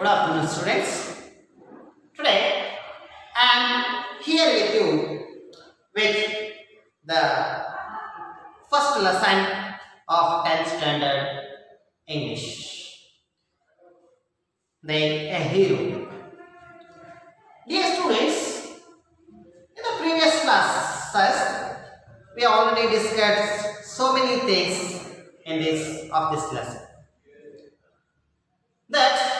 Good afternoon, students. Today I am here with you with the first lesson of 10th standard English. A hero. Dear students, in the previous classes we already discussed so many things in this lesson. That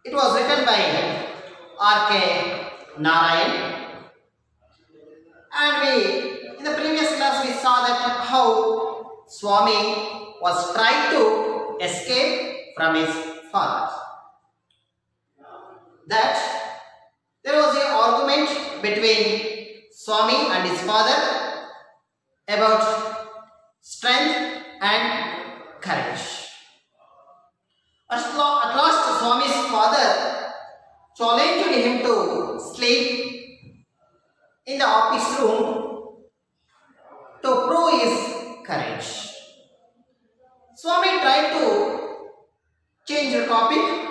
it was written by R.K. Narayan, and in the previous class we saw that how Swami was trying to escape from his father. That there was an argument between Swami and his father about strength and courage. At last, Swami's father challenged him to sleep in the office room to prove his courage. Swami tried to change the topic,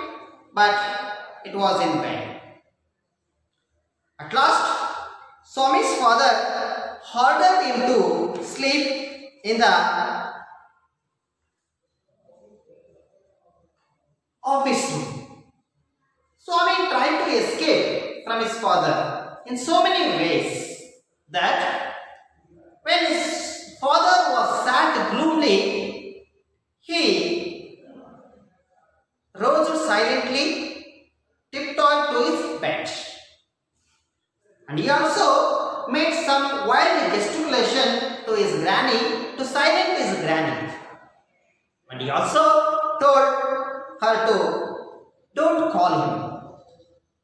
but it was in vain. At last, Swami's father ordered him to sleep in the office room. Swami tried to escape from his father in so many ways that when his father was sat gloomily, he rose silently, tiptoed to his bed. And he also made some wild gesticulation to his granny to silence his granny. And he also told her to don't call him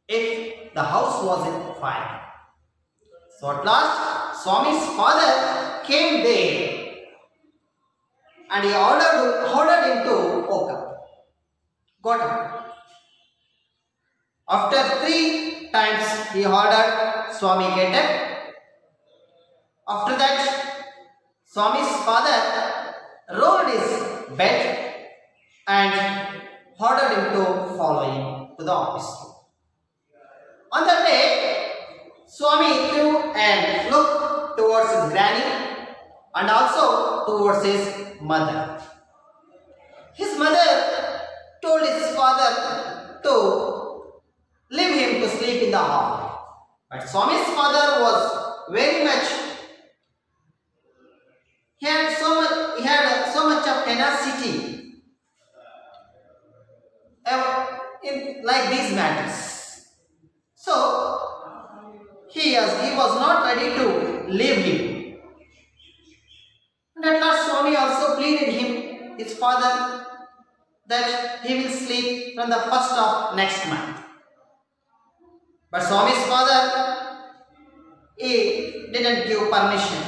if the house was in fire. So at last Swami's father came there and he ordered him to got up. After 3 times he ordered Swami get up. After that Swami's father rolled his bed and ordered him to follow him to the office. On that day, Swami threw a look towards his granny and also towards his mother. His mother told his father to leave him to sleep in the hall. But Swami's father was very much, he had so much of tenacity like these matters. So he was not ready to leave him. And at last Swami also pleaded his father that he will sleep from the first of next month. But Swami's father, he didn't give permission.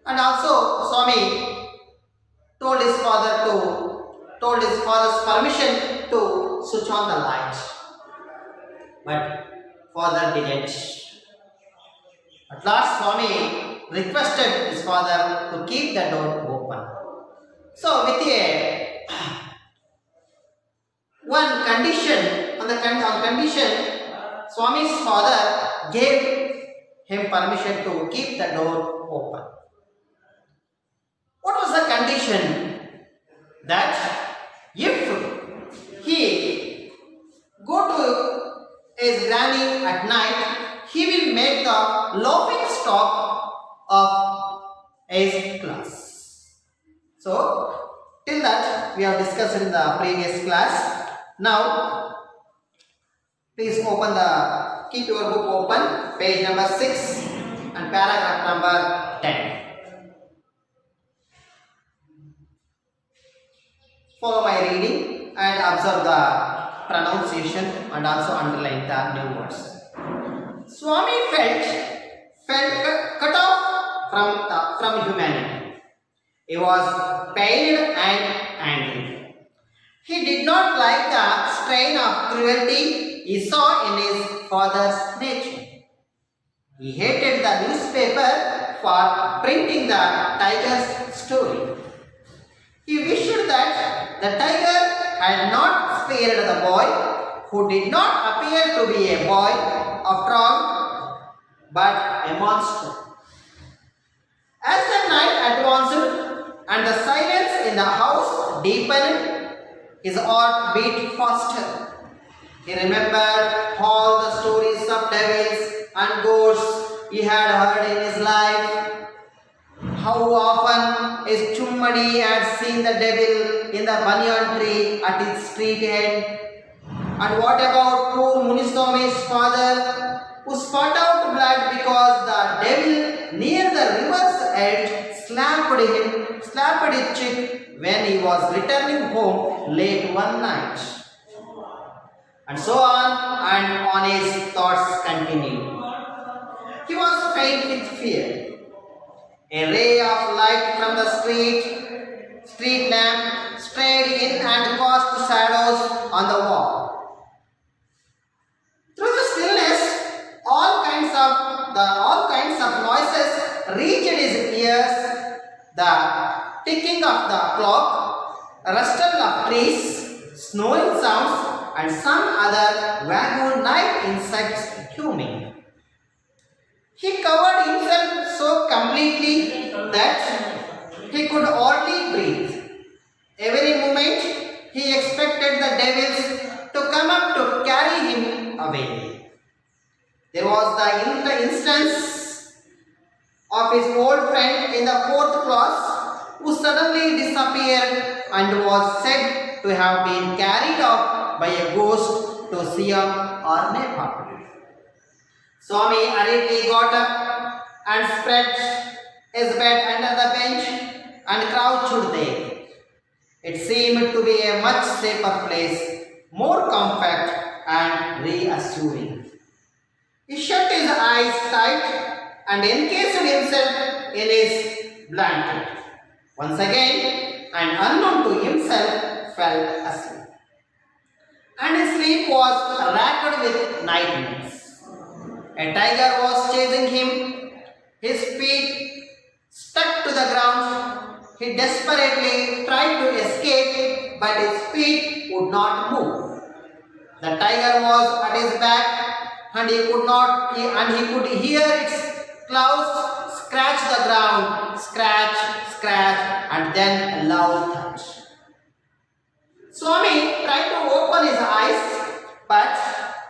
And also Swami told his father's permission to switch on the light, but father didn't. At last Swami requested his father to keep the door open. So with one condition, on condition, Swami's father gave him permission to keep the door open. What was the condition? That if he go to his granny at night, he will make the laughing stock of his class. So till that we have discussed in the previous class. Now please keep your book open, page number 6 and paragraph number 10. Follow my reading and observe the pronunciation and also underline the new words. Swami felt cut off from humanity. He was pained and angry. He did not like the strain of cruelty he saw in his father's nature. He hated the newspaper for printing the tiger's story. He wished that the tiger had not spared who did not appear to be a boy after all, but a monster. As the night advanced and the silence in the house deepened, his heart beat faster. He remembered all the stories of devils and ghosts he had heard in his life. How often his Chummadi had seen the devil in the banyan tree at its street end. And what about poor Muniswami's father, who spat out blood because the devil near the river's edge slapped his cheek when he was returning home late one night. And so on his thoughts continued. He was faint with fear. A ray of light from the street lamp strayed in and cast shadows on the wall. Through the stillness, all kinds of noises reached his ears: the ticking of the clock, rustle of trees, snowing sounds, and some other vague night insects humming. He covered himself so completely that he could hardly breathe. Every moment he expected the devils to come up to carry him away. There was the instance of his old friend in the 4th class who suddenly disappeared and was said to have been carried off by a ghost to Siam or Nepal. Swami hurriedly got up and spread his bed under the bench and crouched there. It seemed to be a much safer place, more compact and reassuring. He shut his eyes tight and encased himself in his blanket. Once again, and unknown to himself, fell asleep. And his sleep was racked with nightmares. A tiger was chasing him, his feet stuck to the ground. He desperately tried to escape, but his feet would not move. The tiger was at his back, and he could hear its claws scratch the ground, scratch, and then a loud touch. Swami tried to open his eyes, but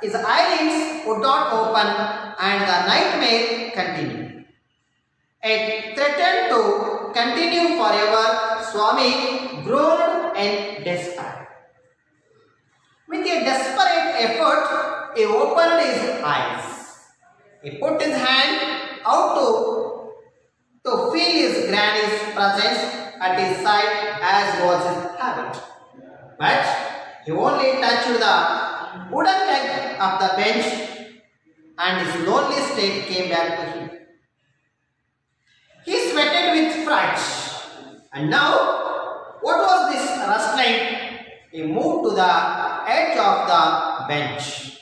his eyelids would not open, and the nightmare continued. It threatened to continue forever. Swami groaned in despair. With a desperate effort, he opened his eyes. He put his hand out to feel his granny's presence at his side, as was his habit. But he only touched the wooden leg of the bench, and his lonely state came back to him. He sweated with fright. And now, what was this rustling? He moved to the edge of the bench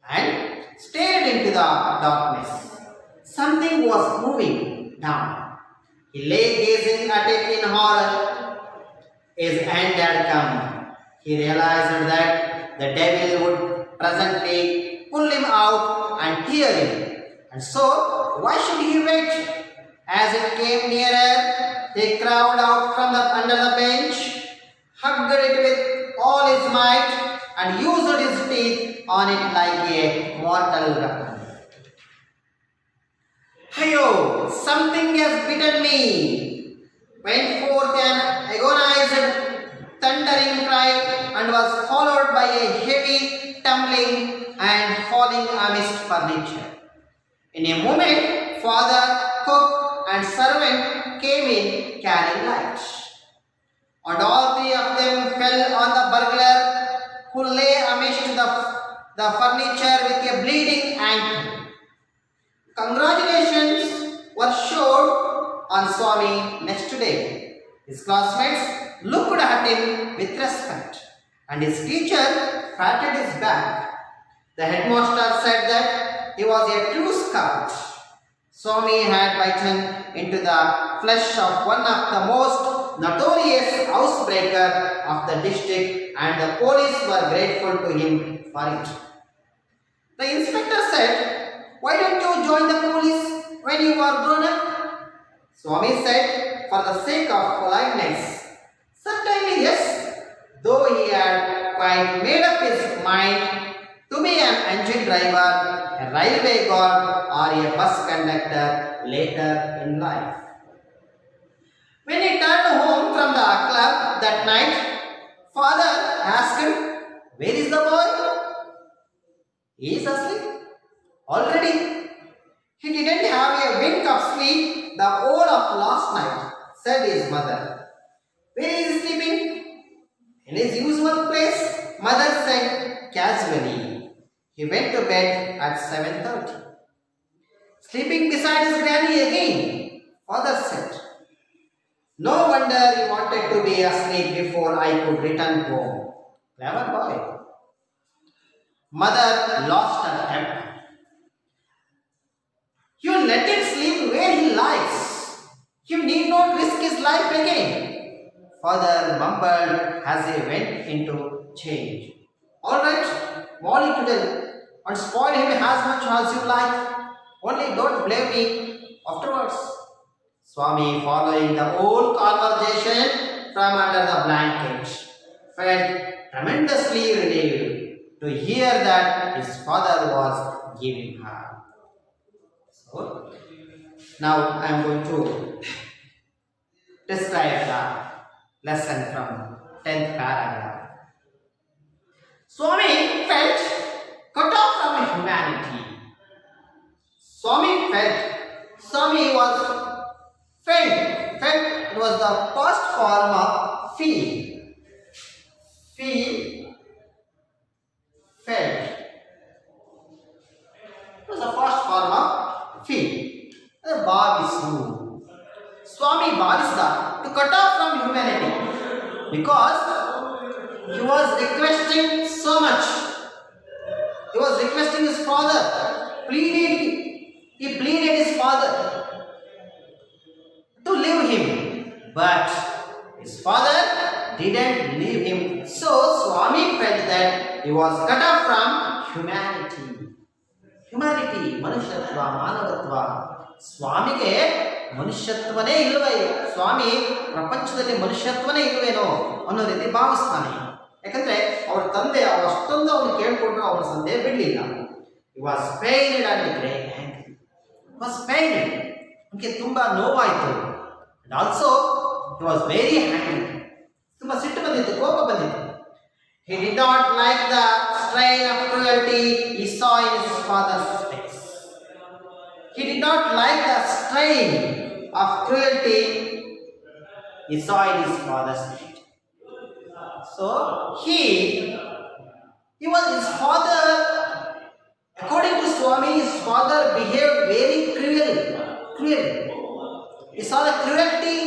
and stared into the darkness. Something was moving down. He lay gazing at it in horror. His end had come. He realized that the devil would presently pull him out and tear him. And so, why should he wait? As it came nearer, he crawled out from under the bench, hugged it with all his might, and used his teeth on it like a mortal weapon. "Hayo, something has bitten me!" went forth an agonized, thundering cry, and was followed by a heavy tumbling and falling amidst furniture. In a moment, father, cook, and servant came in carrying lights. And all three of them fell on the burglar, who lay amidst the furniture with a bleeding ankle. Congratulations were showered on Swami next day. His classmates looked at him with respect, and his teacher patted his back. The headmaster said that he was a true scout. Swami had bitten into the flesh of one of the most notorious housebreaker of the district, and the police were grateful to him for it. The inspector said, "Why don't you join the police when you are grown up?" Swami said, "For the sake of politeness." Certainly yes, though he had quite made up his mind to be an engine driver, a railway guard, or a bus conductor later in life. When he turned home from the club that night, father asked him, "Where is the boy?" "He is asleep already. He didn't have a wink of sleep the whole of last night," said his mother. "Where is he sleeping?" "In his usual place," mother said casually. "He went to bed at 7:30. "Sleeping beside his granny again," father said. "No wonder he wanted to be asleep before I could return home. Clever boy." Mother lost her temper. "You let him sleep where he likes. You need not risk his life again," father mumbled as he went into change. "All right, mollycoddle and spoil him as much as you like. Only don't blame me afterwards." Swami, following the whole conversation from under the blanket, felt tremendously relieved to hear that his father was giving her. So, now I am going to describe the lesson from 10th paragraph. Swami felt cut off from humanity. Swami was felt. It was the first form of feel. Felt. It was the first form of feel. Bhavisu. Swami Bhavisda, to cut off from humanity, because he was requesting so much. He was requesting his father. He pleaded his father to leave him, but his father didn't leave him. So Swami felt that he was cut off from humanity. ಮನುಷ್ಯತ್ವ, ಮಾನವತ್ವ. ಸ್ವಾಮಿಗೆ ಮನುಷ್ಯತ್ವನೇ ಇಲ್ಲವೇ, ಸ್ವಾಮಿ ಪ್ರಪಂಚದಲ್ಲಿ ಮನುಷ್ಯತ್ವನೇ ಇಲ್ಲವೇನೋ ಅನ್ನೋ ರೀತಿ ಭಾವಿಸ್ತಾನೆ. ಯಾಕಂದ್ರೆ ಅವರ ತಂದೆ ಅಷ್ಟೊಂದು ಅವನು ಕೇಳ್ಕೊಂಡ್ರು ಅವನ ತಂದೆ ಬಿಡಲಿಲ್ಲ. He was pained and great angry. He was pained. ಅವನಿಗೆ ತುಂಬಾ ನೋವಾಯಿತು. And also he was very angry. ತುಂಬಾ ಸಿಟ್ಟು ಬಂದಿತ್ತು, ಕೋಪ ಬಂದಿತ್ತು. He did not like the strain of cruelty he saw in his father's face. He did not like the strain of cruelty he saw in his father's face. So he was his father. According to Swami, his father behaved very cruel. He saw the cruelty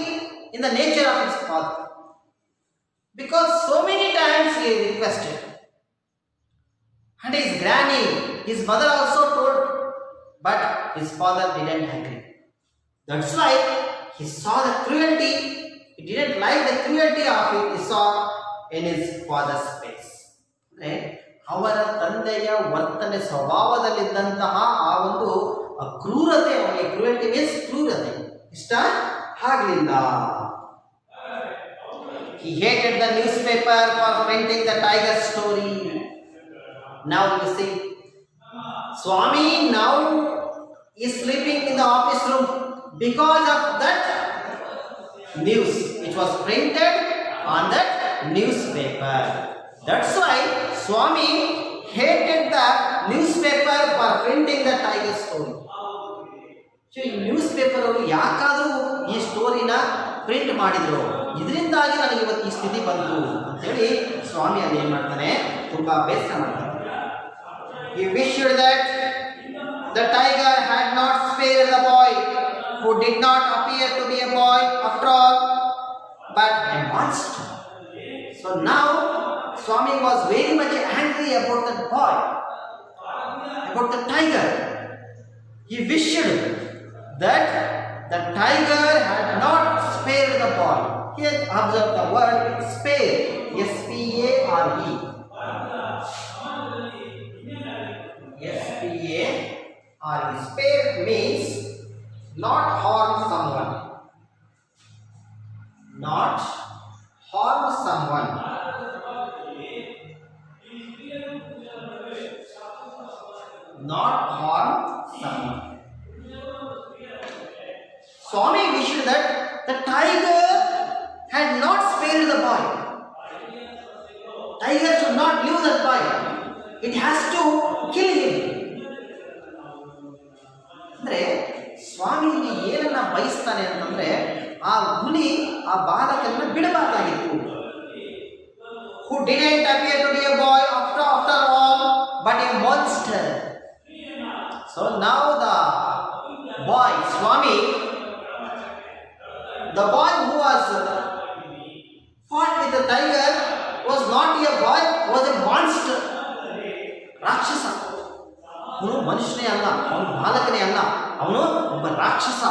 in the nature of his father, because so many times he requested, and his granny, his mother also told, but his father didn't agree. That's why he saw the cruelty. He didn't like the cruelty of it. He saw in his father's face. ಅವರ ತಂದೆಯ ವರ್ತನೆ ಸ್ವಭಾವದಲ್ಲಿದ್ದಂತಹ ಆ ಒಂದು ಕ್ರೂರತೆ, ಅವನಿಗೆ cruelty means ಕ್ರೂರತೆ ಇಷ್ಟ ಆಗಲಿಲ್ಲ. He hated the newspaper for printing the tiger story. Now you see, Swami now is sleeping in the office room because of that news which was printed on that newspaper. That's why Swami hated the newspaper for printing the tiger story. So ಈ news paper ಅವರು ಯಾಕಾದರೂ ಈ ಸ್ಟೋರಿನ print ಮಾಡಿದ್ರು, ಇದರಿಂದಾಗಿ ನನಗೆ ಇವತ್ತು ಈ ಸ್ಥಿತಿ ಬಂತು ಅಂತ ಹೇಳಿ ಸ್ವಾಮಿ ಅಲ್ಲಿ ಏನು ಮಾಡ್ತಾನೆ, ತುಂಬಾ ಬೇಸರ ಮಾಡ್ತಾನೆ. He wished that the tiger had not spared the boy who did not appear to be a boy after all, but a monster. So now Swami was very much angry about that boy, about the tiger. He wished that the tiger had not spared the boy. Here observe the word spare. S-P-A-R-E. S-P-A-R-E. Spare means not harm someone. Not harm someone. Not harm someone. Swami wished that the tiger had not spared the boy. Tiger should not leave that boy. It has to kill him. ಅಂದ್ರೆ ಸ್ವಾಮಿ ಇಲ್ಲಿ ಏನನ್ನ ಬಯಸ್ತಾನೆ ಅಂತಂದ್ರೆ ಆ ಹುಲಿ ಆ ಬಾಲಕನ್ನ ಬಿಡಬಾರದಾಗಿತ್ತು. Who didn't appear to be a boy after all, but a monster. So now the boy, Swami, the boy who was fought with the tiger was not a boy, was a monster. ರಾಕ್ಷಸ. ಅವನು ಮನುಷ್ಯನೇ ಅಲ್ಲ, ಅವನು ಬಾಲಕನೇ ಅಲ್ಲ, ಅವನು ಒಬ್ಬ ರಾಕ್ಷಸ.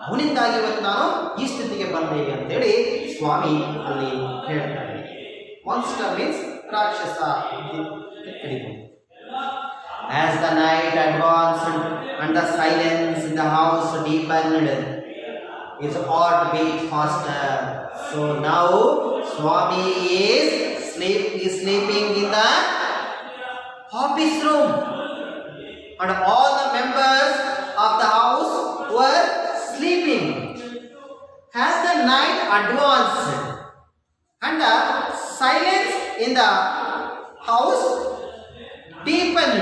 ಅವನಿಂದಾಗಿ ಇವತ್ತು ನಾನು ಈ ಸ್ಥಿತಿಗೆ ಬಂದೆ ಅಂತೇಳಿ ಸ್ವಾಮಿ ಅಲ್ಲಿ ಹೇಳ್ತಾರೆ. ಮಾನ್ಸ್ಟರ್ ಮೀನ್ಸ್ ರಾಕ್ಷಸ. As the night advanced and the silence in the house deepened, his heart beat faster. So now Swami is sleeping in the office room, and all the members of the house were sleeping. As the night advanced and the silence in the house deepened,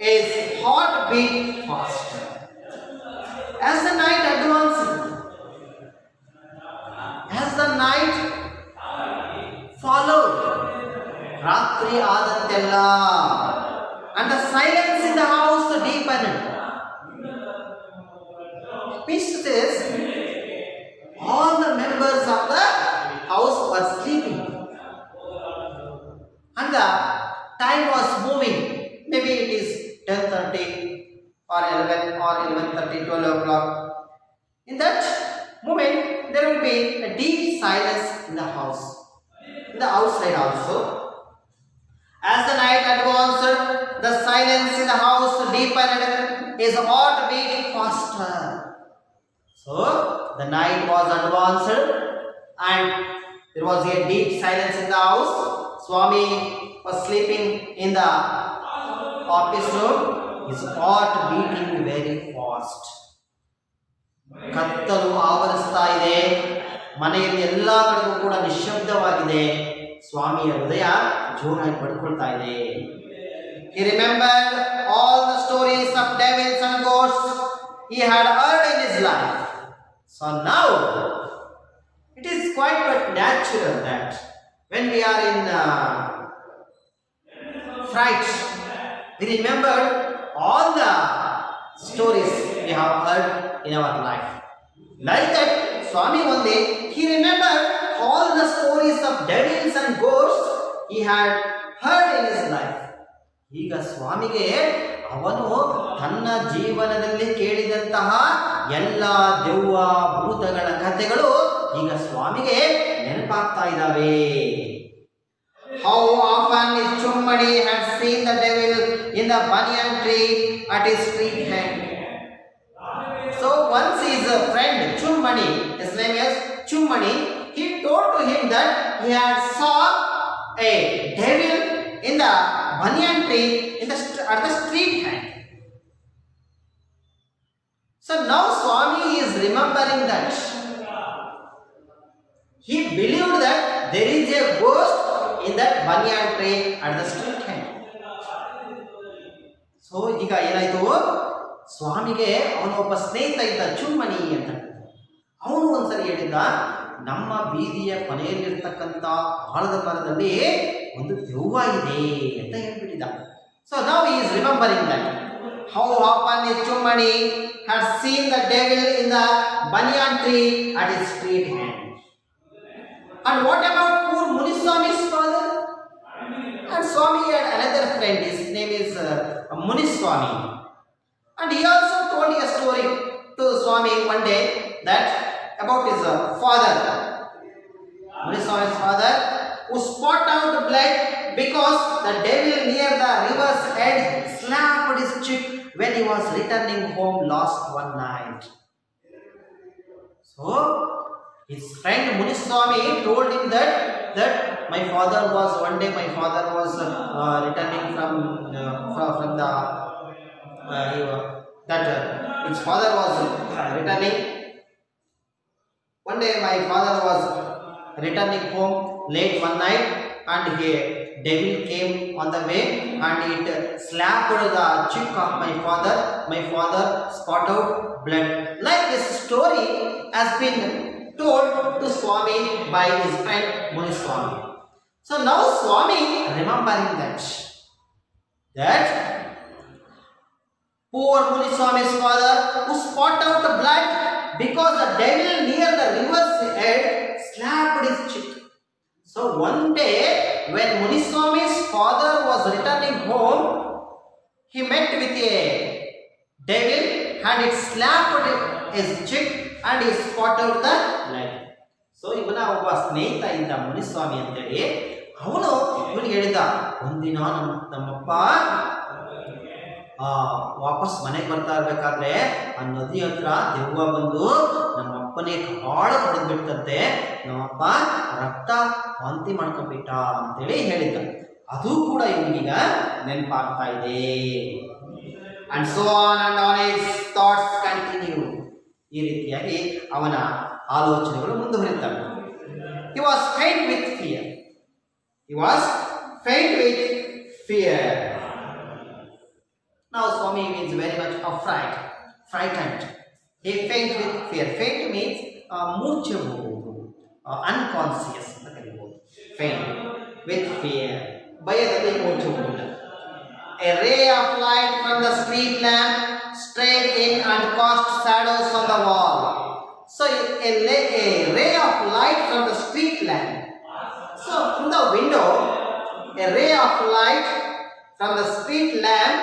his heart beat faster. As the night advanced, as the night followed, ರಾತ್ರಿ ಆದಂತೆಲ್ಲ, and the silence in the house deepened. Means says all the members of the house were sleeping, and the time was moving. Maybe it is 10:30 or 11 or 11:30, 12 o'clock. In that moment, there will be a deep silence in the house, in the outside also. As the night advanced, the silence in the house deepened, his heart beat faster. So, the night was advanced and there was a deep silence in the house. Swami was sleeping in the office room, his heart beating very fast. ಕತ್ತಲು ಆವರಿಸ್ತಾ ಇದೆ, ಮನೆಯಲ್ಲಿ ಎಲ್ಲ ಕಡೆಗೂ ಕೂಡ ನಿಶ್ಶಬ್ದವಾಗಿದೆ. ಸ್ವಾಮಿಯ ಹೃದಯ ಜೋರಾಗಿ ಬಡ್ಕೊಳ್ತಾ ಇದೆ. He remembered all the stories of devils and ghosts he had heard in his life. So now it is quite but natural that when we are in fright, we remember all the stories we have heard in our life. Like that, Swami one day, he remembered all the stories of devils and ghosts he had heard in his life. ಈಗ ಸ್ವಾಮಿಗೆ ಅವನು ತನ್ನ ಜೀವನದಲ್ಲಿ ಕೇಳಿದಂತಹ ಎಲ್ಲ ದೆವ್ವ ಭೂತಗಳ ಕಥೆಗಳು ಈಗ ಸ್ವಾಮಿಗೆ ನೆನಪಾಗ್ತಾ ಇದ್ದಾವೆ. How often his Chummadi had seen the devil in the banyan tree at his street hand. So once his friend Chummadi, his name is Chummadi, he told to him that he had saw a devil in the banyan tree at the street hand. So now Swami is remembering that. He believed that there is a ghost in that banyan tree at the street hand. So ಈಗ ಏನಾಯ್ತು, ಸ್ವಾಮಿಗೆ ಅವನು ಒಬ್ಬ ಸ್ನೇಹಿತ ಇದ್ದ ಚುಮ್ಮನಿ ಅಂತ. ಅವನು ಒಂದ್ಸರಿ ಹೇಳಿದ್ದ, ನಮ್ಮ ಬೀದಿಯ ಕೊನೆಯಲ್ಲಿರ್ತಕ್ಕಂಥ ಆಲದ ಮರದಲ್ಲಿ ಒಂದು ದೆವ್ವ ಇದೆ ಅಂತ ಹೇಳ್ಬಿಟ್ಟಿದ್ದ. So now he is remembering that. How often his Chummadi had seen the devil in the banyan tree at his street hand. And what about poor Muniswami's father? And Swami had another friend, his name is Muniswami. And he also told a story to Swami one day that about his father, Muniswami's father, who spat out blood because the devil near the river's edge slapped his cheek when he was returning home last one night. So his friend Muniswami told him that my father was one day returning from the his father was returning. One day my father was returning home late one night, and a devil came on the way and it slapped the cheek of my father. My father spat out blood. Like this story has been told to Swami by his friend Muniswami. So now Swami remembering that poor Muniswami's father who spat out the blood because the devil near the river's head slapped his cheek. So one day when Muniswami's father was returning home, he met with a devil and it slapped his cheek and he spat out the blood. So ಇವನ ಒಬ್ಬ ಸ್ನೇಹಿತ ಇದ್ದ ಮುನಿಸ್ವಾಮಿ ಅಂತೇಳಿ, ಅವನು ಇವನಿಗೆ ಹೇಳಿದ, ಒಂದಿನ ನಮ್ಮಪ್ಪ ವಾಪಸ್ ಮನೆಗೆ ಬರ್ತಾ ಇರ್ಬೇಕಾದ್ರೆ ಆ ನದಿ ಹತ್ರ ದೆವ್ವ ಬಂದು ನಮ್ಮಪ್ಪನೇ ಕಾಳ ಹೊಡೆದ್ಬಿಡ್ತಂತೆ, ನಮ್ಮಪ್ಪ ರಕ್ತ ವಾಂತಿ ಮಾಡ್ಕೊಂಡ್ಬಿಟ್ಟ ಅಂತೇಳಿ ಹೇಳಿದ್ದ. ಅದು ಕೂಡ ಇವನಿಗೀಗ ನೆನಪಾಗ್ತಾ ಇದೆ. And so on his thoughts continue. ಈ ರೀತಿಯಾಗಿ ಅವನ ಆಲೋಚನೆಗಳು ಮುಂದುವರಿತವೆ. He was faint with fear. Now Swami is very much frightened. He faint with fear. Faint means ಮೂರ್ಛೆ ಹೋಗುವುದು, unconscious ಅಂತ ಕರೀಬಹುದು. Faint with fear, ಭಯದಲ್ಲಿ ಮೂರ್ಛೆ ಹೋಗುವುದು. A ray of light from the street lamp strayed in and cast shadows on the wall. So a ray of light from the street lamp. So from the window, a ray of light from the street lamp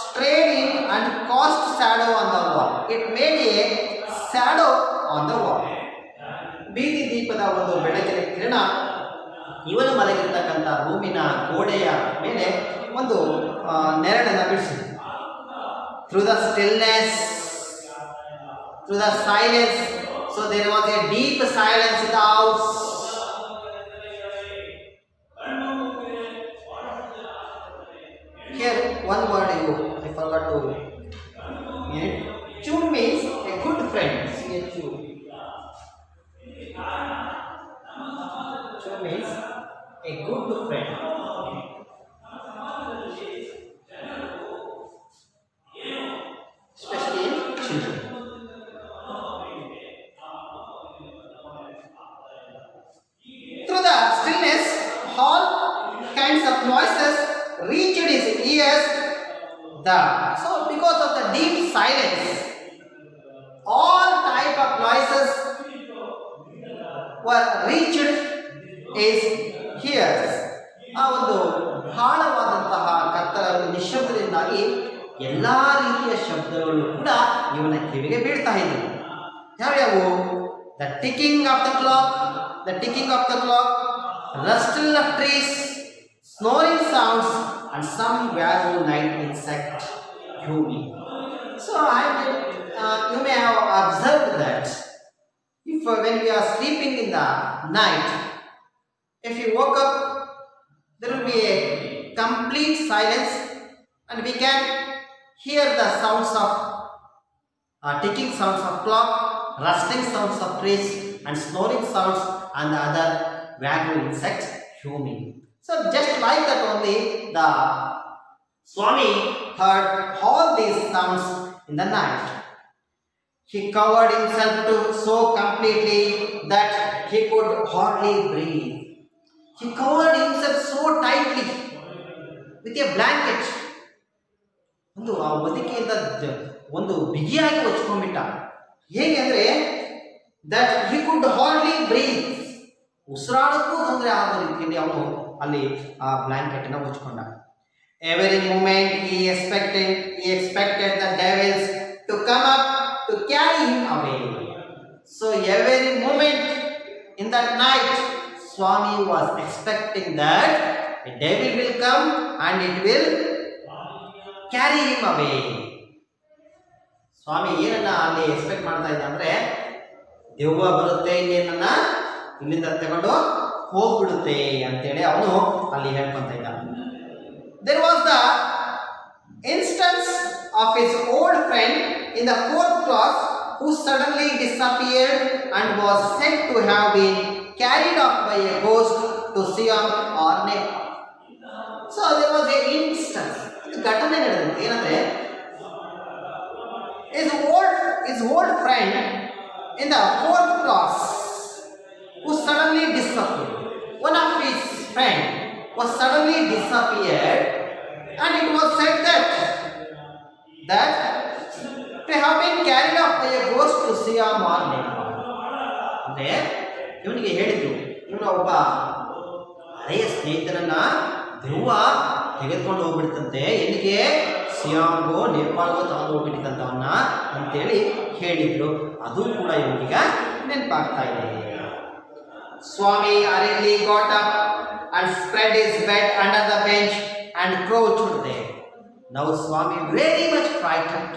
strayed in and cast shadow on the wall. It made a shadow on the wall. ಬೀದಿ ದೀಪದ ಒಂದು ಬೆಳಕಿನ ಕಿರಣ ಇವನು ಮಲಗಿರ್ತಕ್ಕಂಥ ರೂಮಿನ ಗೋಡೆಯ ಮೇಲೆ ಒಂದು ನೆರಳನ್ನು ಬಿಡಿಸಿದೆ. Through the stillness, through the silence, so there was a deep silence in the house. Here one word I forgot to get. Chun means a good friend. Chun means a good friend. Especially in children. Through the stillness, all kinds of noises reached his ears. So because of the deep silence, all type of noises were reached his ears. ಆ ಒಂದು ಆಳವಾದಂತಹ ಕತ್ತಲ ನಿಶ್ಶಬ್ದದಿಂದಾಗಿ ಎಲ್ಲಾ ರೀತಿಯ ಶಬ್ದಗಳು ಕೂಡ ಇವನ ಕಿವಿಗೆ ಬೀಳ್ತಾ ಇದ್ದವು. ಯಾವ್ಯಾವು? The ticking of the clock, rustle of trees, snoring sounds, and some vague night insect humming. So you may have observed that if when we are sleeping in the night, if you woke up, there will be a complete silence, and we can hear the sounds of ticking sounds of clock, rustling sounds of trees, and snoring sounds, and the other vague insect humming. So just like that only, the Swami heard all these sounds in the night. He covered himself so completely that he could hardly breathe. He covered himself so tightly with a blanket. ಒಂದು ಆ ಹೊದಿಕೆಯಿಂದ ಒಂದು ಬಿಗಿಯಾಗಿ ಹೊಚ್ಕೊಂಡ್ಬಿಟ್ಟ. ಹೇಗೆ ಅಂದರೆ that he could hardly breathe. ಉಸಿರಾಡಕ್ಕೂ ತೊಂದರೆ ಆಗೋ ರೀತಿಯಲ್ಲಿ ಅವನು ಅಲ್ಲಿ ಆ ಬ್ಲಾಂಕೆಟ್ ಅನ್ನು ಹೊಚ್ಕೊಂಡ. Every moment he expected the devils to come up to carry him away. So every moment in that night, Swami was expecting that a devil will come and it will carry him away. ಸ್ವಾಮಿ ಏನನ್ನ ಅಲ್ಲಿ expect ಮಾಡ್ತಾ ಇದ್ದ ಅಂದ್ರೆ ದೆವ್ವ ಬರುತ್ತೆ, ಇನ್ನೇನನ್ನ ಇಲ್ಲಿಂದ ತಗೊಂಡು ಹೋಗ್ಬಿಡುತ್ತೆ ಅಂತೇಳಿ ಅವನು ಅಲ್ಲಿ ಹೇಳ್ಕೊಂತ ಇದ್ದ. There was the instance of his old friend in the 4th class who suddenly disappeared and was said to have been carried off by a ghost to Siam or Nepal. So there was a instance. ಇದು ಘಟನೆ ನಡೆದಿದೆ. ಏನಂದ್ರೆ his old friend in the 4th class who suddenly disappeared. One of his friend was suddenly disappeared, and it was said that they have been carried off by a ghost to Siam or Nepal. ಅಂದ್ರೆ ಇವನಿಗೆ ಹೇಳಿದ್ರು, ಇವನ ಒಬ್ಬ ಹಳೆಯ ಸ್ನೇಹಿತನನ್ನ ದೆವ್ವ ತೆಗೆದುಕೊಂಡು ಹೋಗ್ಬಿಡ್ತಂತೆ, ಎಲ್ಲಿಗೆ? ಸಿಯಾಮ್ಗೋ ನೇಪಾಳ್ಗೋ ತಗೊಂಡು ಹೋಗ್ಬಿಟ್ಟಿತ್ತಂತವನ್ನ ಅಂತೇಳಿ ಹೇಳಿದ್ರು. ಅದು ಕೂಡ ಇವನಿಗ ನೆನಪಾಗ್ತಾ ಇದೆ. Swami hurriedly got up and spread his bed under the bench and crouched there. Now Swami very much frightened.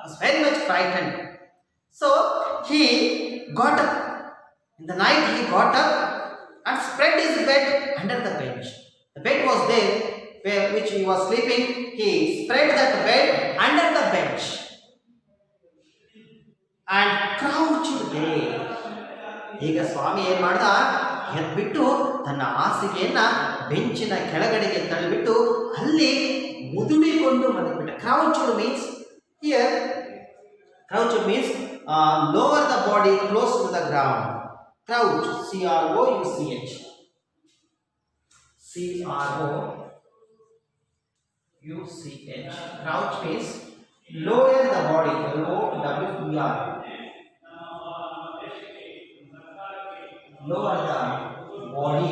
Was very much frightened. So he got up. In the night he got up and spread his bed under the bench. The bed was there which he was sleeping. He spread that bed under the bench and crouched there. ಈಗ ಸ್ವಾಮಿ ಏನ್ ಮಾಡ್ದ, ಎದ್ಬಿಟ್ಟು ತನ್ನ ಹಾಸಿಗೆಯನ್ನ ಬೆಂಚಿನ ಕೆಳಗಡೆಗೆ ತಳ್ಳಿಬಿಟ್ಟು ಅಲ್ಲಿ ಮುದುಡಿಕೊಂಡು ಮಲಗಿಬಿಟ್ಟ. Crouched means here crouched means lower the body close to the ground. Crouch, C-R-O-U-C-H. C-R-O-U-C-H. Crouch means lower the body. L-O-W-E-R. Lower the body.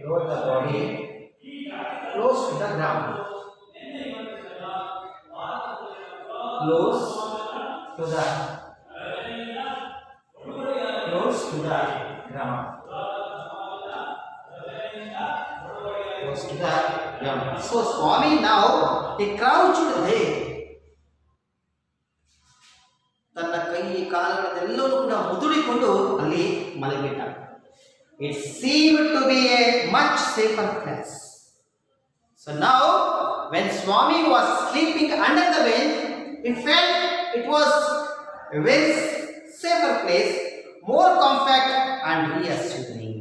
Lower the body close to the ground. Close to the ground. Close to the ground. So Swami now he crouched there. ತನ್ನ ಕೈ ಕಾಲುಗಳನ್ನೆಲ್ಲವೂ ಕೂಡ ಮುದುಡಿಕೊಂಡು ಅಲ್ಲಿ ಮಲಗಿಬಿಟ್ಟ. It seemed to be a much safer place. So now when Swami was sleeping under the bench, in fact it was a very safer place, more compact and reassuring.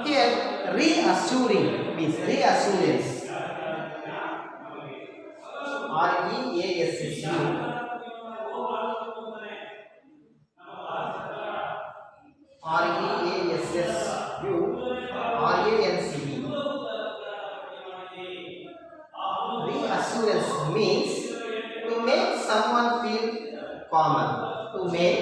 Here reassuring means reassurance. R-E-A-S-S-U. R-E-A-S-S-U R-A-N-C-E. Reassurance means to make someone feel calmer, to make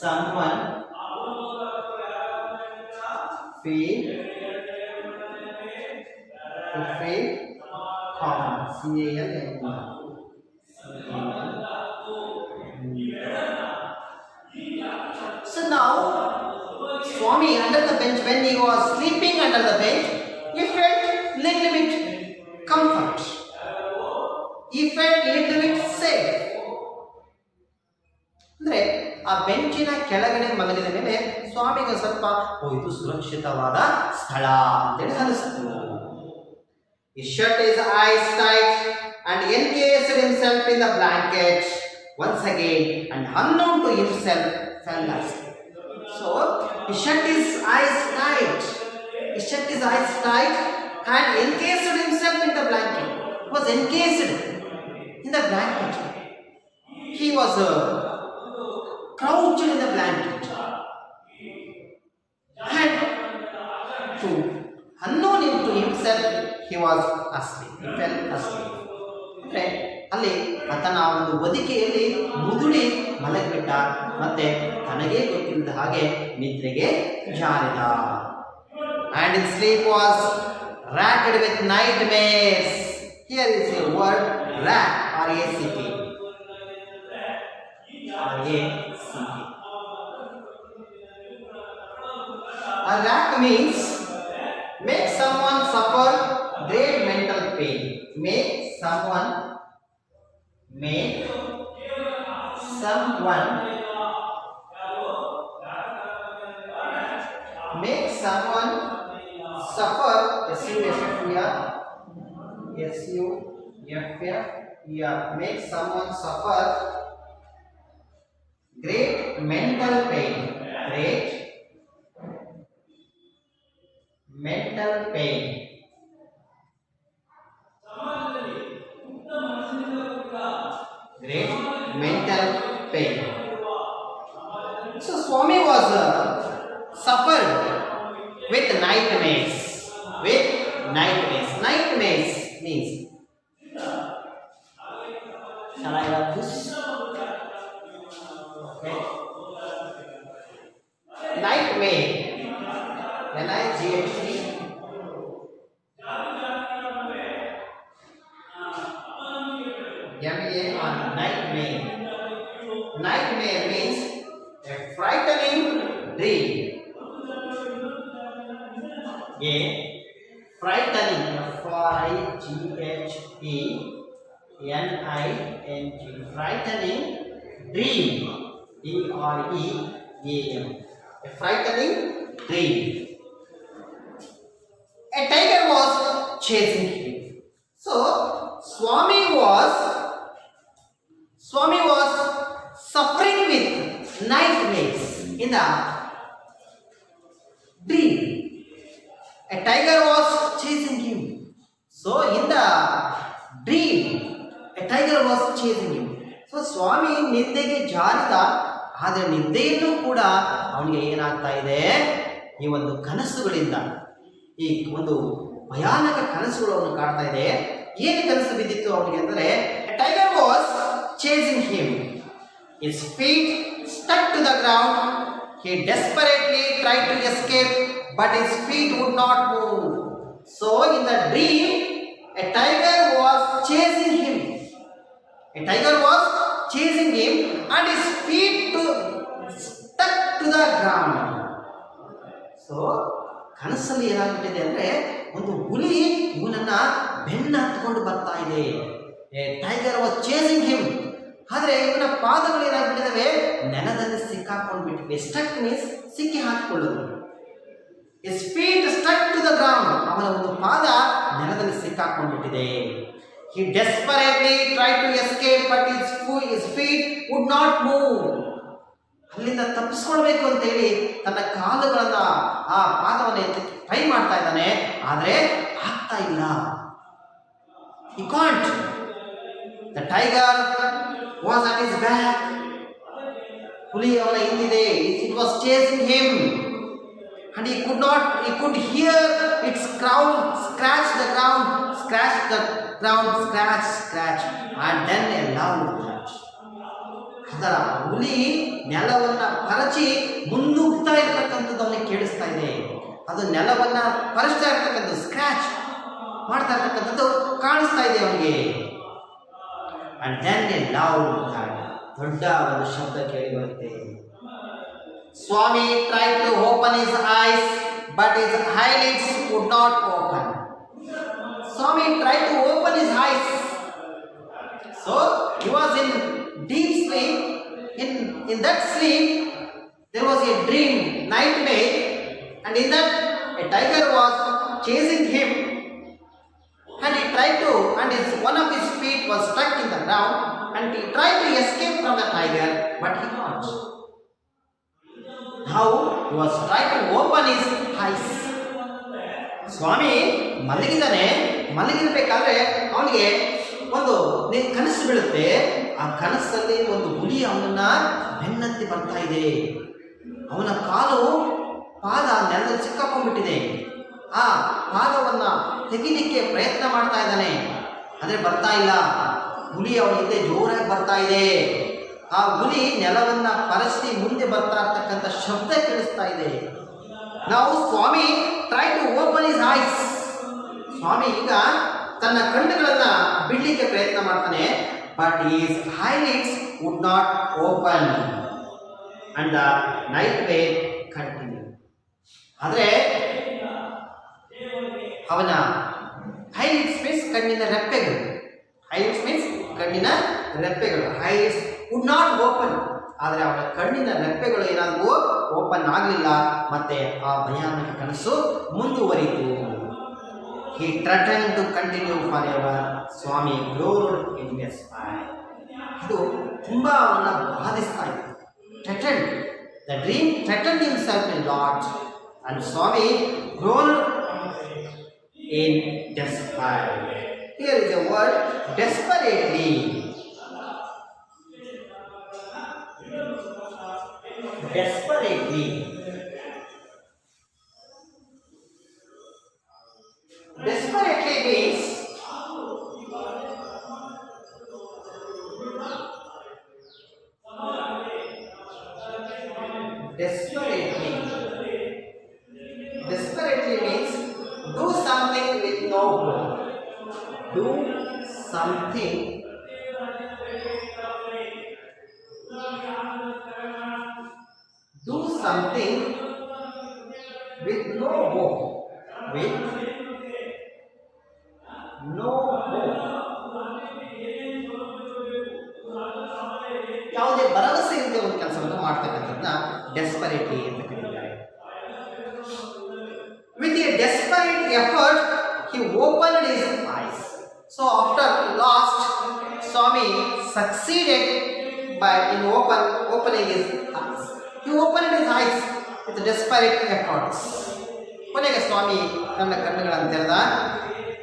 someone feel calmer. C-A-L-M-E. So now Swami under the bench, when he was sleeping under the bench, he felt little bit comfort. He felt little bit safe. ಅಂದ್ರೆ ಆ ಬೆಂಚಿನ ಕೆಳಗಡೆ ಮಲಗಿದ ಮೇಲೆ ಸ್ವಾಮಿಗೆ ಸ್ವಲ್ಪ ಇದು ಸುರಕ್ಷಿತವಾದ ಸ್ಥಳ ಅಂತೇಳಿ ಅನಿಸ್ತು. He shut his eyes tight and encased himself in the blanket once again, and unknown to himself fell asleep. So he shut his eyes tight. And encased himself in the blanket. He was encased in the blanket. He was crouched in the blanket. And to unknown to himself, he was asleep. He fell asleep. Okay. ಅಲ್ಲಿ ಆತನ ಒಂದು ಬದುಕೆಯಲ್ಲಿ ಮುದುಡಿ ಮಲಗಿಬಿಟ್ಟ, ಮತ್ತೆ ತನಗೆ ಗೊತ್ತಿಲ್ಲದ ಹಾಗೆ ನಿದ್ರೆಗೆ ಜಾರಿದ. And his sleep was racked with nightmares. Here is a word rack, R-A-C-K. R-A-C-K. A rack means make someone suffer great mental pain. Make someone suffer, S-U-F-F-E-R, make someone suffer great mental pain. Great mental pain. Great mental pain. So Swami was suffered with nightmares. With nightmares. Nightmares means. Shall I write this? Okay. Nightmare. N-I-G-H-T. M-A-R. Nightmare. Nightmare means a frightening dream. A frightening, F-R-I-G-H-E-N-I-N-G, frightening dream, D-R-E-A-M, a frightening dream. A tiger was chasing him. So Swami was suffering with nightmares in the dream. A tiger was chasing him. So in the dream, a tiger was chasing him. So Swami ನಿದ್ದೆಗೆ ಜಾರಿದ, ಆದರೆ ನಿದ್ದೆಯಲ್ಲೂ ಕೂಡ ಅವನಿಗೆ ಏನಾಗ್ತಾ ಇದೆ, ಈ ಒಂದು ಕನಸುಗಳಿಂದ, ಈ ಒಂದು ಭಯಾನಕ ಕನಸುಗಳು ಅವನು ಕಾಡ್ತಾ ಇದೆ. ಏನು ಕನಸು ಬಿದ್ದಿತ್ತು ಅವನಿಗೆ ಅಂದರೆ, tiger was chasing him. His feet stuck to the ground. He desperately tried to escape, but his feet would not move. So in the dream, a tiger was chasing him. A tiger was chasing him and his feet stuck to the ground. So ಕನಸಲ್ಲಿ ಏನಾಗ್ಬಿಟ್ಟಿದೆ ಅಂದರೆ, ಒಂದು ಹುಲಿ ಇವನನ್ನ ಬೆನ್ನ ಹತ್ಕೊಂಡು ಬರ್ತಾ ಇದೆ. A tiger was chasing him. ಆದರೆ ಇವನ ಪಾದಗಳು ಏನಾಗ್ಬಿಟ್ಟಿದ್ದಾವೆ, ನೆಲದಲ್ಲಿ ಸಿಕ್ಕಾಕೊಂಡು ಬಿಟ್ಟಿವೆ. ಸ್ಟಕ್ ಮೀನ್ಸ್ ಸಿಕ್ಕಿ ಹಾಕಿಕೊಳ್ಳೋದು. His feet stuck to the ground. ಅವನ ಒಂದು ಪಾದ ನೆಲದಲ್ಲಿ ಸಿಕ್ಕಾಕೊಂಡ್ಬಿಟ್ಟಿದೆ. He desperately tried to escape, but his feet would not move. ಅಲ್ಲಿಂದ ತಪ್ಪಿಸ್ಕೊಳ್ಬೇಕು ಅಂತೇಳಿ ತನ್ನ ಕಾಲುಗಳನ್ನ, ಆ ಪಾದವನ್ನು ಎತ್ತಿ ಟ್ರೈ ಮಾಡ್ತಾ ಇದ್ದಾನೆ, ಆದರೆ ಆಗ್ತಾ ಇಲ್ಲ. He can't. The tiger was at his back. ಹುಲಿ ಅವನ ಹಿಂದಿದೆ. It was chasing him. And he could hear its crown scratch the ground, scratch, and then a loud crunch. ಅದರ ಹುಲಿ ನೆಲವನ್ನ ಪರಚಿ ಮುನ್ನುಗ್ತಾ ಇರತಕ್ಕಂಥದ್ದು ಅವನಿಗೆ ಕೇಳಿಸ್ತಾ ಇದೆ. ಅದು ನೆಲವನ್ನ ಪರಚ್ತಾ ಇರತಕ್ಕಂಥದ್ದು, ಸ್ಕ್ರಾಚ್ ಮಾಡ್ತಾ ಇರತಕ್ಕಂಥದ್ದು ಕಾಣಿಸ್ತಾ ಇದೆ ಅವನಿಗೆ. And then a loud crunch, ದೊಡ್ಡ ಒಂದು ಶಬ್ದ ಕೇಳಿ ಬರುತ್ತೆ. Swami tried to open his eyes, but his eyelids would not open. Swami tried to open his eyes. So he was in deep sleep. In that sleep, there was a dream, nightmare, and in that a tiger was chasing him, and he tried to, and one of his feet was stuck in the ground, and he tried to escape from the tiger, but he can't. Now he was trying to open his eyes. ಸ್ವಾಮಿ ಮಲಗಿದ್ದಾನೆ. ಮಲಗಿರ್ಬೇಕಾದ್ರೆ ಅವನಿಗೆ ಒಂದು ಕನಸು ಬೀಳುತ್ತೆ. ಆ ಕನಸಲ್ಲಿ ಒಂದು ಹುಲಿ ಅವನನ್ನ ಬೆನ್ನತ್ತಿ ಬರ್ತಾ ಇದೆ. ಅವನ ಪಾದ ನೆಲದಲ್ಲಿ ಸಿಕ್ಕಾಕೊಂಡ್ಬಿಟ್ಟಿದೆ. ಆ ಪಾದವನ್ನ ತೆಗಿಲಿಕ್ಕೆ ಪ್ರಯತ್ನ ಮಾಡ್ತಾ ಇದ್ದಾನೆ, ಆದರೆ ಬರ್ತಾ ಇಲ್ಲ. ಹುಲಿ ಅವನ ಹಿಂದೆ ಜೋರಾಗಿ ಬರ್ತಾ ಇದೆ. ಆ ಹುಲಿ ನೆಲವನ್ನ ಪರಸಿ ಮುಂದೆ ಬರ್ತಾ ಇರ್ತಕ್ಕಂಥ ಶಬ್ದ ಕೇಳಿಸ್ತಾ ಇದೆ. ನಾವು Swami try to open his eyes. Swami ಈಗ ತನ್ನ ಕಣ್ಣುಗಳನ್ನ ಬಿಡಲಿಕ್ಕೆ ಪ್ರಯತ್ನ ಮಾಡ್ತಾನೆ. But his eyelids would not open and the night way continued. ಆದರೆ ಅವನ ಐಲಿಡ್ಸ್ ಮೀನ್ಸ್ ಕಣ್ಣಿನ ರೆಪ್ಪೆಗಳು, ಐಲಿಡ್ಸ್ ಮೀನ್ಸ್ ಕಣ್ಣಿನ ರೆಪ್ಪೆಗಳು, ಐಲಿಡ್ಸ್ ವುಡ್ ನಾಟ್ ಓಪನ್. ಆದರೆ ಅವನ ಕಣ್ಣಿನ ರೆಪ್ಪೆಗಳು ಏನಾದರೂ ಓಪನ್ ಆಗಲಿಲ್ಲ. ಮತ್ತೆ ಆ ಭಯಾನಕ ಕನಸು ಮುಂದುವರಿತು. He threatened to continue forever. Swami groaned in despair. ಅದು ತುಂಬ ಅವನನ್ನು ಬಾಧಿಸ್ತಾ ಇತ್ತು. Threatened. The dream threatened himself a lot. And Swami groaned in despair. Here is a word, desperately. Desperately. Desperately means desperately means do something with no hope. Do something with no hope. With no hope. ಯಾವುದೇ ಭರವಸೆ ಇಲ್ಲದೆ ಒಂದು ಕೆಲಸವನ್ನು ಮಾಡ್ತಕ್ಕಂಥದ್ದನ್ನ desperately ಅಂತ ಕರೀತಾರೆ. With a desperate effort, he opened his eyes. So after last, Swami succeeded in opening his eyes. He opened his eyes with desperate efforts. ಕೊನೆಗೆ ಸ್ವಾಮಿ ತನ್ನ ಕಣ್ಣುಗಳನ್ನು ತೆರೆದ.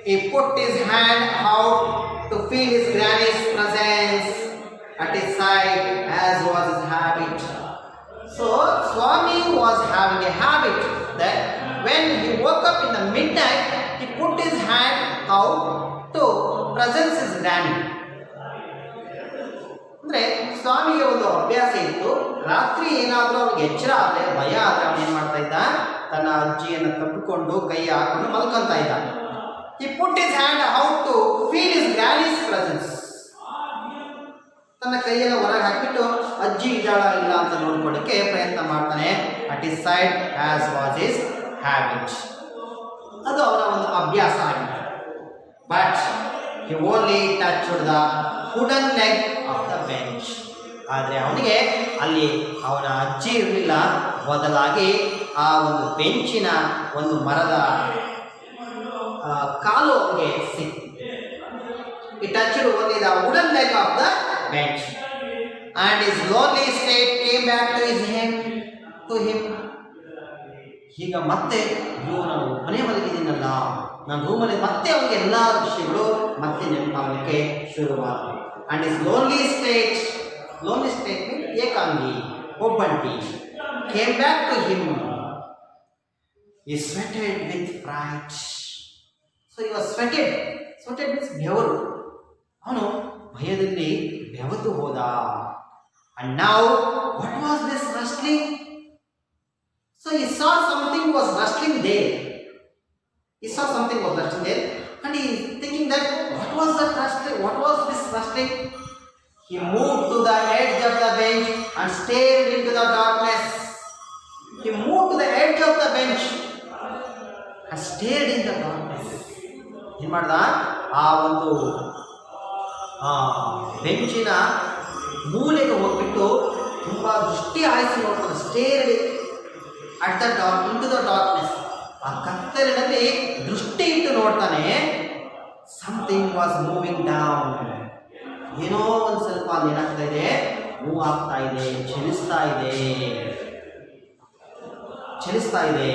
He put his hand out to feel his granny's presence at his side, as was his habit. So Swami was having a habit that when he woke up in the midnight, he put his hand out to presence his granny. ಅಂದರೆ ಸ್ವಾಮಿಗೆ ಒಂದು ಅಭ್ಯಾಸ ಇತ್ತು, ರಾತ್ರಿ ಏನಾದರೂ ಅವ್ರಿಗೆ ಎಚ್ಚರ ಆದರೆ, ಭಯ ಆದರೆ ಅವನು ಏನು ಮಾಡ್ತಾ ಇದ್ದ, ತನ್ನ ಅಜ್ಜಿಯನ್ನು ತಪ್ಪಿಕೊಂಡು ಕೈ ಹಾಕೊಂಡು ಮಲ್ಕೊಂತ ಇದ್ದ. He put his hand out to feel his granny's presence. ತನ್ನ ಕೈಯನ್ನು ಹೊರಗೆ ಹಾಕಿಬಿಟ್ಟು ಅಜ್ಜಿ ಇದ್ದಾಳ ಇಲ್ಲ ಅಂತ ನೋಡ್ಕೊಳ್ಳೋಕ್ಕೆ ಪ್ರಯತ್ನ ಮಾಡ್ತಾನೆ. At is side as was is habit. ಅದು ಅವನ ಒಂದು ಅಭ್ಯಾಸ ಆಗಿದೆ. But he only touched the wooden leg of the bench. ಆದರೆ ಅವನಿಗೆ ಅಲ್ಲಿ ಅವನ ಅಜ್ಜಿ ಇರಲಿಲ್ಲ, ಬದಲಾಗಿ ಆ ಒಂದು ಬೆಂಚಿನ ಒಂದು ಮರದ ಕಾಲು ಅವನಿಗೆ ಸಿಕ್ತು. He touched only the wooden leg of the bench, and his lonely state came back to him. ಈಗ ಮತ್ತೆ ನಾನು ಮನೆ ಮಲಗಿದ್ದೀನಲ್ಲ, ನಾನು ರೂಮಲ್ಲಿ ಮತ್ತೆ ಅವನಿಗೆ ಎಲ್ಲ ವಿಷಯಗಳು ಮತ್ತೆ ನೆನಪಾಗಲಿಕ್ಕೆ ಶುರುವಾದವು. And is lonely state means ಏಕಾಂಗಿ, ಒಬ್ಬಂಟಿ, came back to him. He sweated with fright. So he was sweated means ಬೆವರು. ಅವನು ಭಯದಲ್ಲಿ ಬೆವತು ಹೋದ. And now what was this rustling? So he saw something was rustling there. And he is thinking that what was that rustling? What was this rustling? He moved to the edge of the bench and stared into the darkness. ಏನು ಮಾಡ್ದ, ಆ ಒಂದು ಬೆಂಚಿನ ಮೂಲೆಗೆ ಹೋಗ್ಬಿಟ್ಟು ತುಂಬ ದೃಷ್ಟಿ ಆಯಿಸಿ ನೋಡ್ತಾನೆ. Stared at the into the darkness. ಆ ಕತ್ತಲಿನಲ್ಲಿ ದೃಷ್ಟಿ ಇಟ್ಟು ನೋಡ್ತಾನೆ. Something was moving down. ಏನೋ ಒಂದು ಸ್ವಲ್ಪ ಏನಾಗ್ತಾ ಇದೆ, ಮೂವ್ ಆಗ್ತಾ ಇದೆ, ಚಲಿಸ್ತಾ ಇದೆ.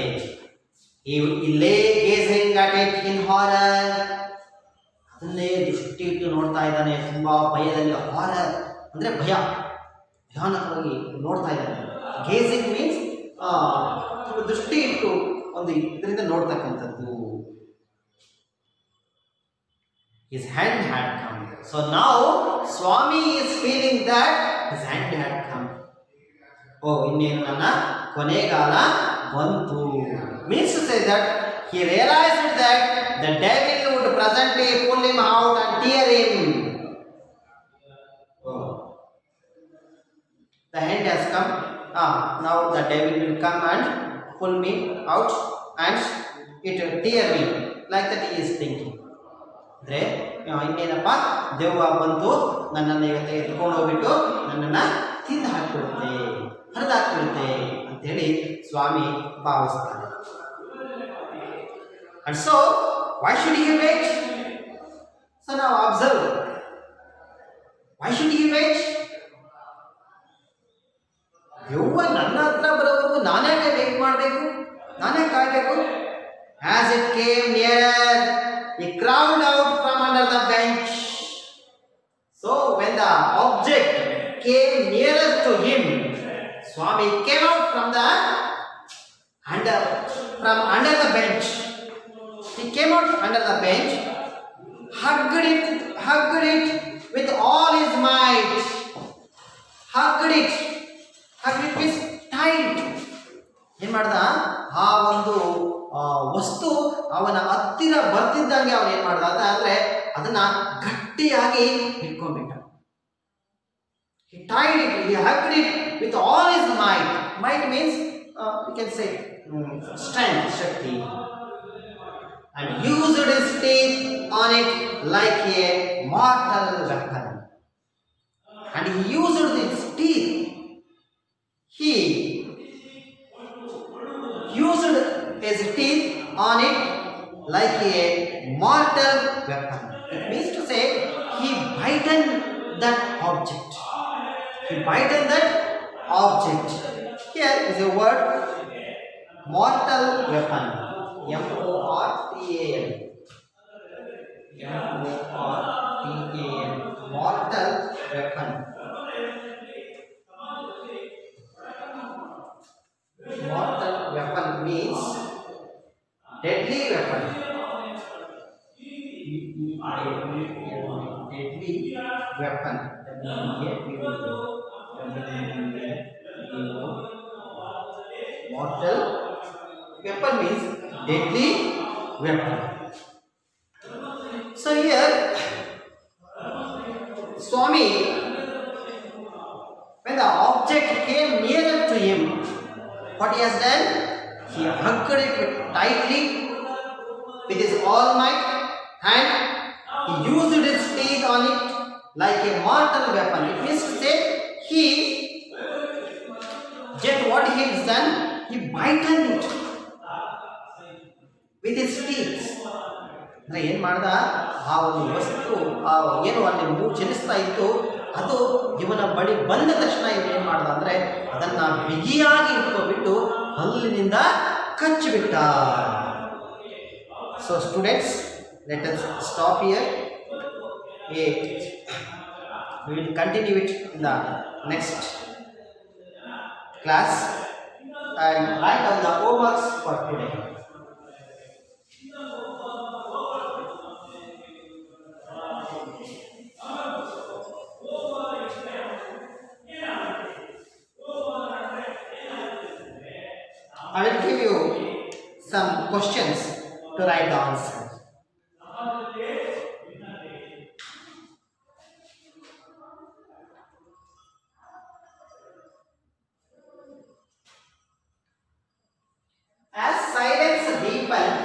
ಇಲ್ಲೇ gazing at it in horror. ಅದನ್ನೇ ದೃಷ್ಟಿ ಇಟ್ಟು ನೋಡ್ತಾ ಇದ್ದಾನೆ, ತುಂಬ ಭಯದಲ್ಲಿ. ಹಾರರ್ ಅಂದರೆ ಭಯಾನಕವಾಗಿ ನೋಡ್ತಾ ಇದ್ದಾನೆ. ಗೇಜಿಂಗ್ ಮೀನ್ಸ್ ದೃಷ್ಟಿ ಇಟ್ಟು ಒಂದು ಇದರಿಂದ ನೋಡ್ತಕ್ಕಂಥದ್ದು. His hand had come. So now Swami is feeling that his hand had come. ಇನ್ನೇನು ನನ್ನ ಕೊನೆಗಾಲ ಬಂತು. Means to say that he realized that the devil would presently pull him out and tear him. Oh. The end has come. Now the devil will come and pull me out and it will tear me. Like that he is thinking. ಅಂದರೆ ಇನ್ನೇನಪ್ಪ ದೆವ್ವ ಬಂತು ನನ್ನನ್ನು ಇವತ್ತು ಎತ್ಕೊಂಡು ಹೋಗ್ಬಿಟ್ಟು ನನ್ನನ್ನು ತಿಂದು ಹಾಕಿಬಿಡುತ್ತೆ, ಹರಿದಾಕ್ಬಿಡುತ್ತೆ ಅಂತೇಳಿ ಸ್ವಾಮಿ ಭಾವಿಸ್ತಾನೆ. And so, why should he wait? So now observe. Why should he wait? ದೆವ್ವ ನನ್ನ ಹತ್ರ ಬರೋವರೆಗೂ ನಾನ್ಯಾಕೆ ವೇಟ್ ಮಾಡಬೇಕು, ನಾನೇ ಕಾಯಬೇಕು? As it came nearer, he crawled out from under the bench. So when the object came nearer to him, Swami came out from under the bench. He came out under the bench, hugged it with all his might. Hugged it with tight. ಏನು ಮಾಡ್ದ? ಆ ಒಂದು ವಸ್ತು ಅವನ ಹತ್ತಿರ ಬರ್ತಿದ್ದಂಗೆ ಅವನು ಏನು ಮಾಡ್ದ ಅಂದರೆ ಅದನ್ನ ಗಟ್ಟಿಯಾಗಿ ಹಿಡ್ಕೊಂಡ್ಬಿಟ್ಟ. He tied it, he hugged it with all his might. Might means we can say strength, shakti. And used his teeth on it like a mortal weapon. And he used his teeth. He used his teeth on it like a mortal weapon. It means to say he bitten that object. He bitten that object. Here is a word mortal weapon. M-O-R-T-A-L. M-O-R-T-A-L. Mortal weapon. Mortal weapon means deadly weapon. Deadly weapon. Mortal weapon means deadly weapon. So here, Swami, when the object came nearer to him, what he has done? He hugged it tightly with his all might and he used his teeth on it like a mortal weapon. It means to say what he has done, he bitten it with his teeth. ಅಂದರೆ ಏನು ಮಾಡ್ದ? ಆ ಒಂದು ವಸ್ತು ಏನು ಅಲ್ಲಿ ಮೂಗು ಚಲಿಸ್ತಾ ಇತ್ತು ಅದು ಇವನ ಬಳಿ ಬಂದ ತಕ್ಷಣ ಇವನು ಏನು ಮಾಡ್ದ ಅಂದರೆ ಅದನ್ನು ಬಿಗಿಯಾಗಿ ಇಟ್ಕೊಬಿಟ್ಟು ಹಲ್ಲಿನಿಂದ ಕಚ್ಚಿಬಿಟ್ಟ. So students, let us stop here. We will continue it in the next class and write down the homeworks for today. I will give you some questions to write the answer. As silence deepened,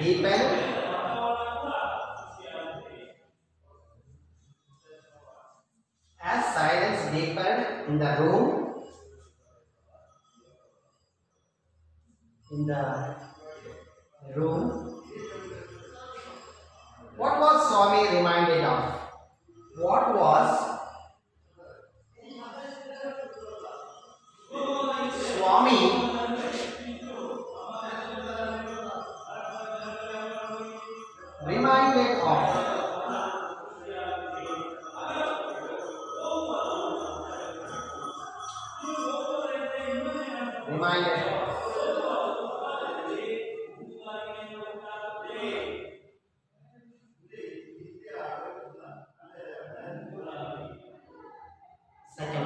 deepened, as silence deepened in the room, what was Swami reminded of? What was Swami reminded of? Reminded of.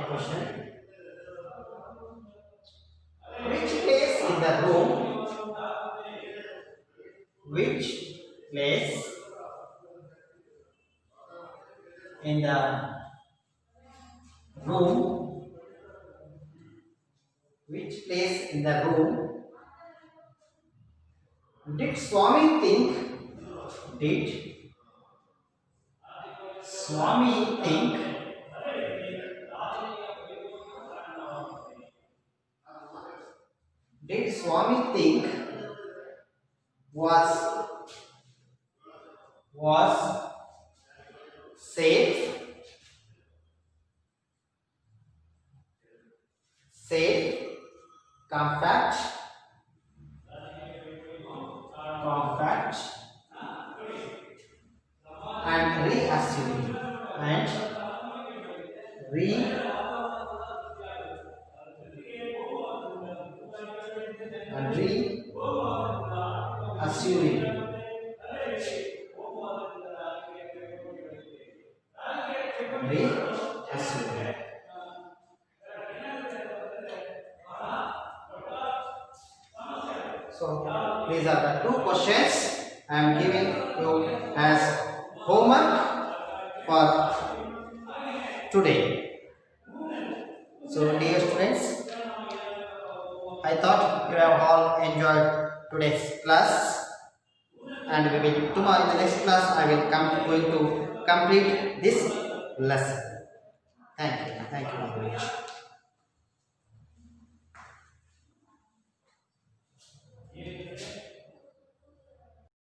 question. Which place in the room? Which place in the room? Which place in the room did Swami think? Did Swami think? Did Swami think was safe, compact, and reassuring, reassuring. So these are the two questions I am giving you as homework for today. So dear students, I thought you have all enjoyed today's class, and we will tomorrow in the next class I will going to complete this lesson. Thank you very much.